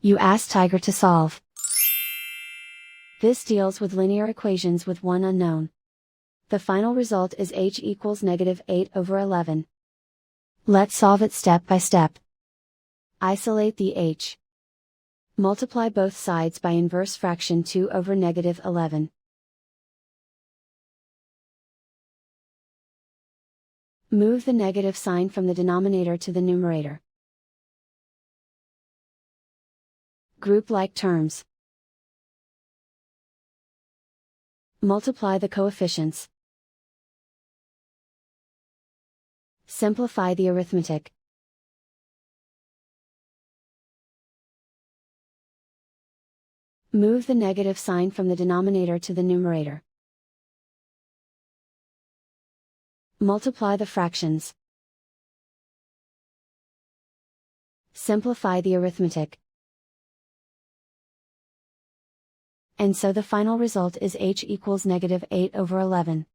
You ask Tiger to solve. This deals with linear equations with one unknown. The final result is h equals -8/11. Let's solve it step by step. Isolate the h. Multiply both sides by inverse fraction 2/11. Move the negative sign from the denominator to the numerator. Group like terms. Multiply the coefficients. Simplify the arithmetic. Move the negative sign from the denominator to the numerator. Multiply the fractions. Simplify the arithmetic. And so the final result is h equals -8/11.